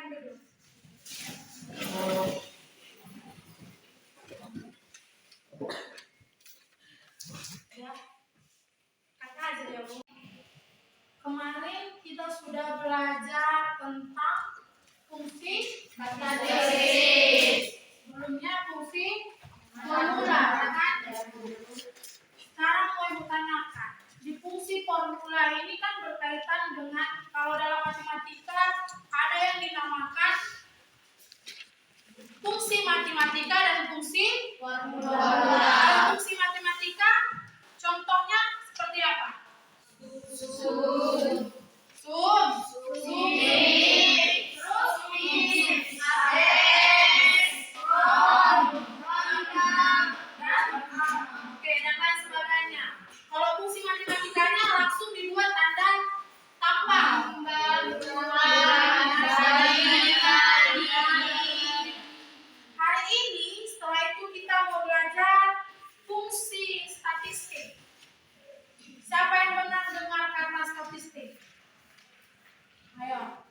silakan duduk. Ya, kata aja ya Bu. Kemarin kita sudah belajar tentang fungsi statistik. Sebelumnya fungsi formula, kan? Sekarang mau Ibu tanyakan, di fungsi formula ini kan berkaitan dengan, kalau dalam matematika ada yang dinamakan fungsi matematika dan fungsi formula. Fungsi matematika contohnya seperti apa? Sum, terus min, dan lain sebagainya. Kalau fungsi matematikanya langsung dibuat tanda tambah. Hari ini setelah itu kita mau belajar fungsi statistik. Siapa yang pernah dengar kata statistik? Ayo.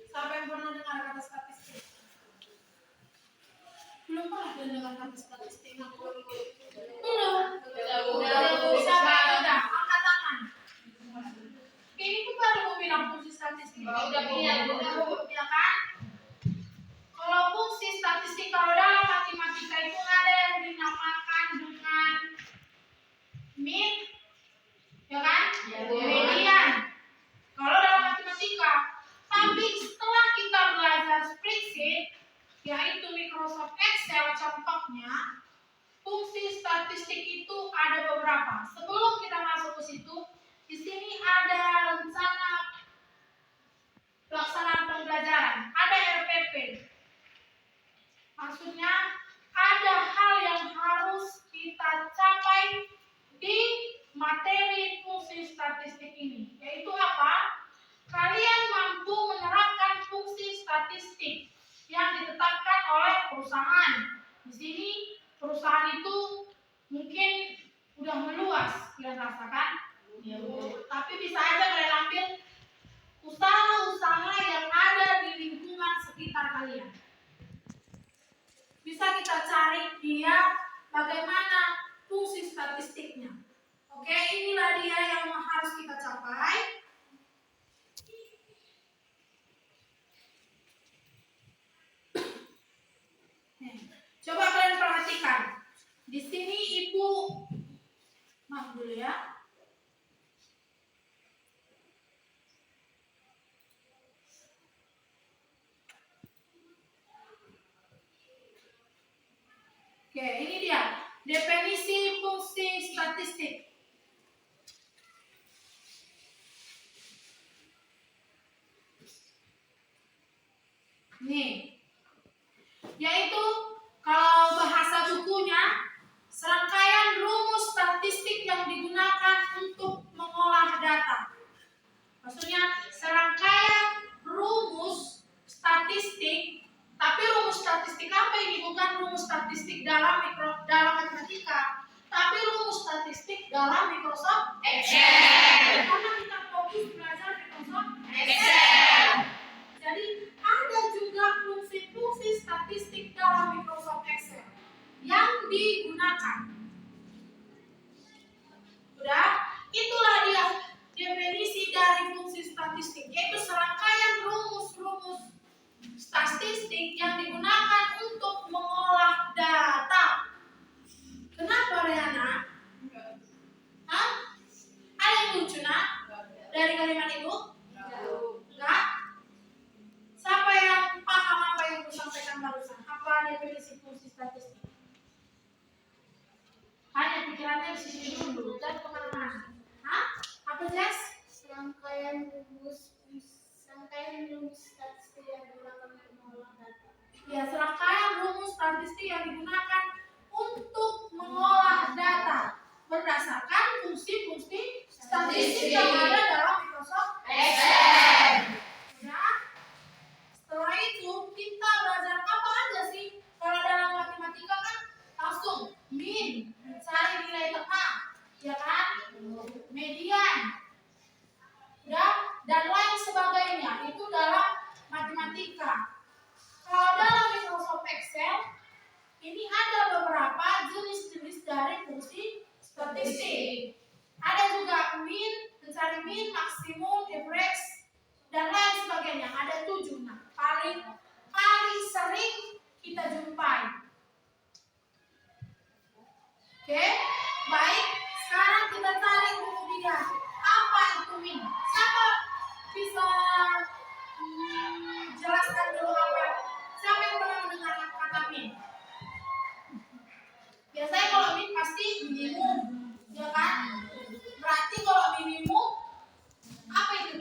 Siapa yang pernah dengar kata statistik? Belum pernah dengar kata statistik? Belum. Siapa yang udah? Angkat tangan. Ini tuh baru mau bilang fungsi statistik. Udah kan? Kalau fungsi statistik, kalau dalam matematika itu ada yang dinamakan dengan mean, ya kan? Median. Kalau dalam matematika, tapi setelah kita belajar spreadsheet, yaitu Microsoft Excel contohnya, fungsi statistik itu ada beberapa. Sebelum kita masuk ke situ, di sini ada rencana pelaksanaan pembelajaran, ada RPP. Maksudnya ada hal yang harus kita capai di materi fungsi statistik ini, yaitu apa? Kalian mampu menerapkan fungsi statistik yang ditetapkan oleh perusahaan. Di sini perusahaan itu mungkin udah meluas, kalian rasakan? Ya, tapi bisa aja kalian ambil usaha-usaha yang ada di lingkungan sekitar kalian. Bisa kita cari dia bagaimana fungsi statistiknya. Oke, inilah dia yang harus kita capai. Coba kalian perhatikan. Di sini Ibu, maaf dulu ya. Oke, ini dia definisi fungsi statistik. Nih, yaitu kalau bahasa bukunya, serangkaian rumus statistik yang digunakan untuk mengolah data. Maksudnya serangkaian rumus statistik, tapi rumus statistik apa ini? Bukan rumus statistik dalam matematika, tapi rumus statistik dalam Microsoft Excel. Karena kita fokus belajar Microsoft Excel. Jadi ada juga fungsi-fungsi statistik dalam Microsoft Excel yang digunakan. Udah, itulah dia definisi dari fungsi statistik, yaitu serangkaian rumus-rumus statistik yang digunakan untuk mengolah data. Kenapa, Riana? Hah? Ada yang lucu, nak? Dari kalimat itu? Enggak? Siapa yang paham apa yang aku sampaikan barusan? Apa definisi fungsi statistik? Hanya pikirannya di sini dulu, dan kemana-mana. Hah? Apa, Jess? Serangkaian rumus statistik yang digunakan untuk mengolah data. Ya, serangkaian rumus statistik yang digunakan untuk mengolah data berdasarkan fungsi-fungsi statistik yang ada dalam Microsoft Excel. Ya. Setelah itu kita belajar apa aja sih? Kalau dalam matematika kan langsung min, cari nilai tengah, ya kan? Median, ya, dan lain sebagainya. Itu dalam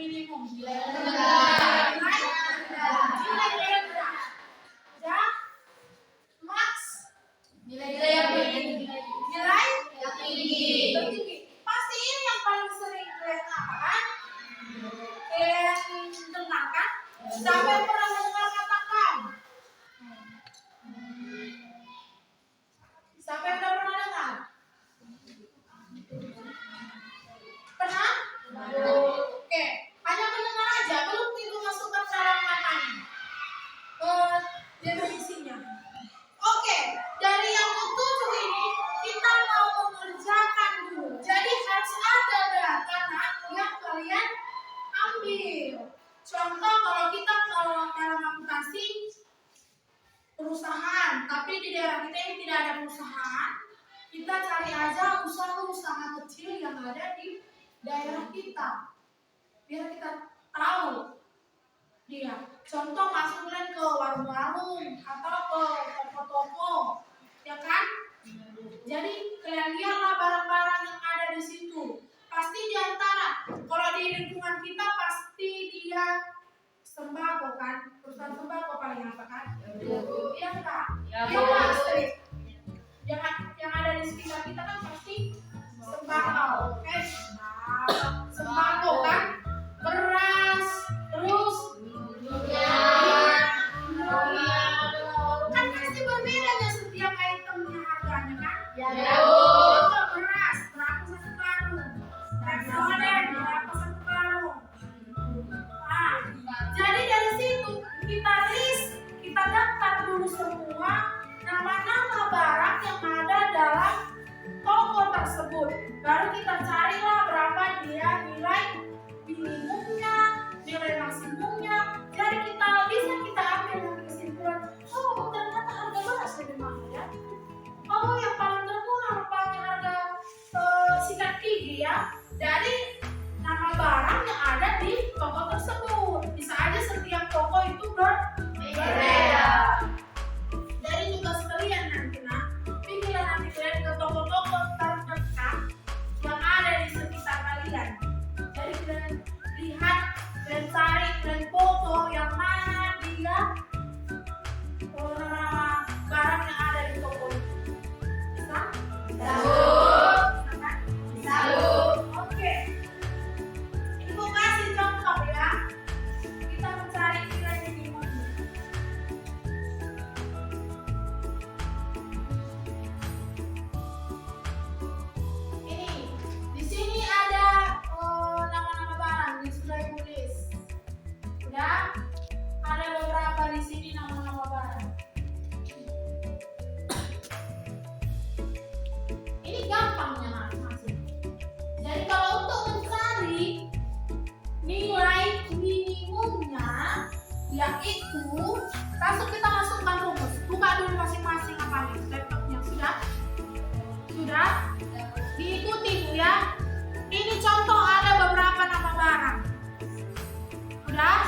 minimum? Nilai rendah. Nilai rendah. Ya. Max. Nilai yang tinggi. Nilai yang tinggi. Tertinggi. Pasti ini yang paling sering kalian apa kan? Kalian dengar kan? Sampai pernah mendengar katakan? Sampai pernah dengar? Pernah? Oke, hanya mendengar aja, belum itu masukkan dalam matanya. Definisinya. Oke, dari yang ketujuh ini kita mau mengerjakan dulu. Jadi harus ada data yang kalian ambil. Contoh kalau dalam aplikasi perusahaan, tapi di daerah kita ini tidak ada perusahaan, kita cari aja usaha-usaha kecil yang ada di daerah kita, biar kita tahu dia. Contoh masuk ke warung-warung atau ke toko-toko, ya kan? Jadi kalian lihatlah barang-barang yang ada di situ. Pasti di antara, kalau di lingkungan kita pasti dia sembako kan, perusahaan sembako paling apa kan? Iya kan? Iya pasti. Yang ada di sekitar kita kan pasti sembako, sembako kan, beras, terus kan pasti berbeda ya setiap itemnya harganya kan? Contoh beras berapa satu karung, restoran berapa satu karung. Nah, jadi dari situ kita list, kita daftar dulu semua nama-nama barang yang ada dalam toko tersebut. Baru kita carilah berapa dia nilai minimumnya, nilai maksimumnya. Jadi kita bisa kita ambil dari kesimpulan, oh ternyata harga beras lebih mahal ya. Oh yang paling termurah rupanya harga sikat gigi ya. Dari nama barang yang ada di toko tersebut. Bisa aja setiap toko itu berbeda. Dari tugas kalian nanti pilihlah nanti kalian ke toko-toko terdekat yang ada di sekitar kalian. Jadi kalian lihat dan cari dan foto yang mana dia barang yang ada di toko itu. Bisa? Bisa? Oke. Ibu kasih contoh ya. Kita mencari nilai minimumnya. Ini di sini ada nama-nama barang yang sudah ibu list. Sudah ada beberapa di sini nama-nama barang. Ini gampangnya masih. Jadi kalau untuk mencari nilai minimumnya, yaitu kita masukkan rumus. Buka dulu masing-masing apa nih laptopnya sudah? Sudah? Diikuti ya. Ini contoh ada beberapa nama barang. Sudah?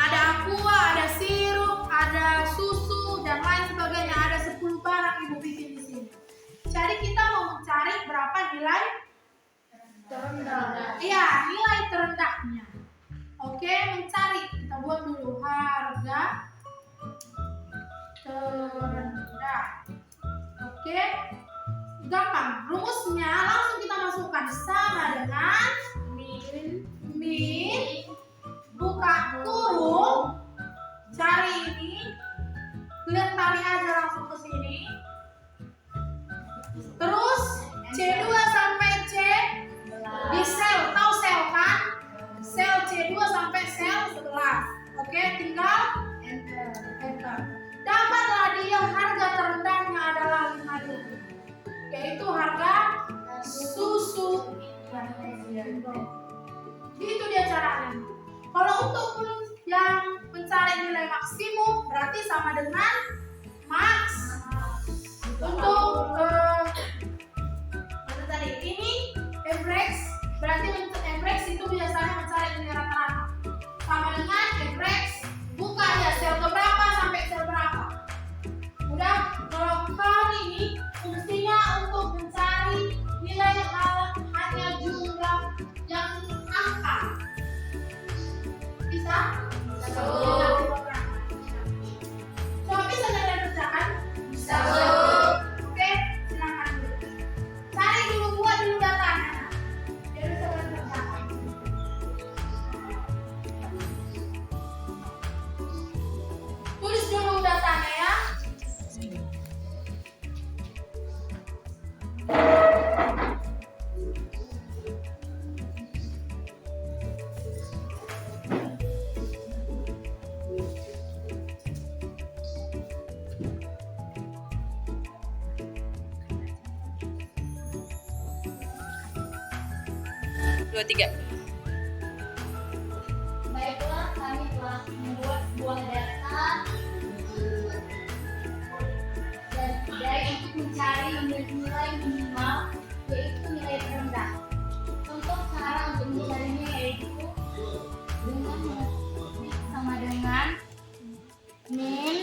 Ada aqua, ada sirup, ada susu dan lain sebagainya. Ada 10 barang ibu bikin di sini. Jadi kita mau mencari berapa nilai terendah. Iya, nilai terendahnya. Oke, mencari. Kita buat dulu harga terendah. Oke, gampang. Rumusnya langsung kita masukkan sama dengan min buka kurung, cari ini, kalian tarik aja langsung ke sini. Terus C2 sampai C di sel, tahu sel kan? Sel C2 sampai sel 11. Oke, tinggal enter. Dapatlah dia harga terendahnya adalah 5.000, yaitu harga susu. Itu dia caranya. Kalau untuk yang mencari nilai maksimum berarti sama dengan max. Untuk mana tadi? Ini average, berarti average itu biasanya mencari nilai rata-rata. Sama dengan average, buka ya sel keberapa sampai sel berapa. Udah, kalau kali ini fungsinya untuk mencari nilai hanya 2, 3. Baiklah, kami telah membuat sebuah data dan untuk mencari nilai minimal, yaitu nilai terendah. Contoh cara untuk mencarinya yaitu dengan mengetik sama dengan min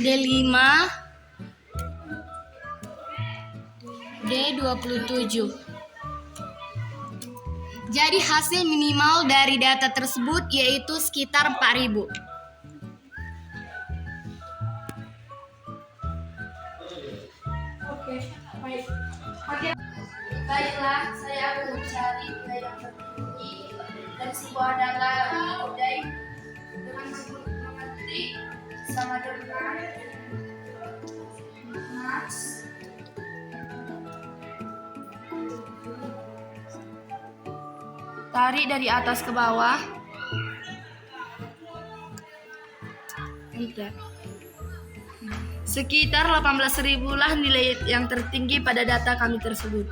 D5 D27. Jadi hasil minimal dari data tersebut yaitu sekitar 4.000. Oke, baik. Baiklah, saya akan mencari nilai yang tertinggi dari sebuah data kedai dengan mengetik sama dengan max Tarik dari atas ke bawah. Enter. Sekitar 18.000 lah nilai yang tertinggi pada data kami tersebut.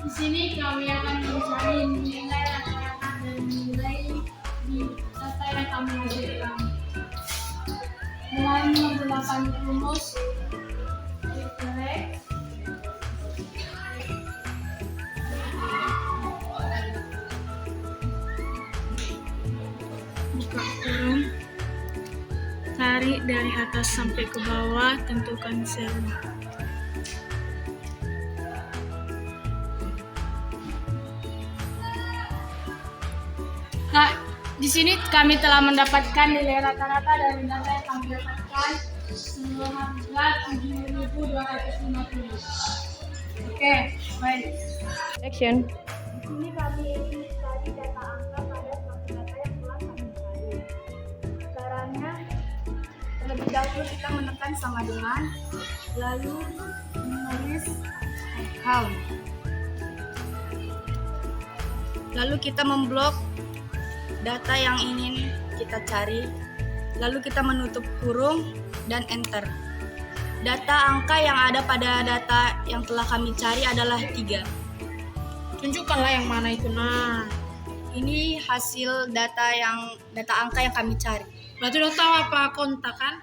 Di sini kami akan mencari nilai rata-rata dan nilai di data yang kami hasilkan. Dengan menggunakan rumus reflect buka kurung, tarik dari atas sampai ke bawah, tentukan sel. Nah, di sini kami telah mendapatkan nilai rata-rata dari data yang kami dapatkan seharga 7.250. Oke, baik. Action. Di sini kami mencari data angka pada suatu data yang telah kami cari. Caranya, Terlebih dahulu kita menekan sama dengan, lalu menulis count. Lalu kita memblok data yang ingin kita cari. Lalu kita menutup kurung dan enter. Data angka yang ada pada data yang telah kami cari adalah 3. Tunjukkanlah yang mana itu. Nah, Ini hasil data angka yang kami cari. berarti udah tahu apa kontak kan?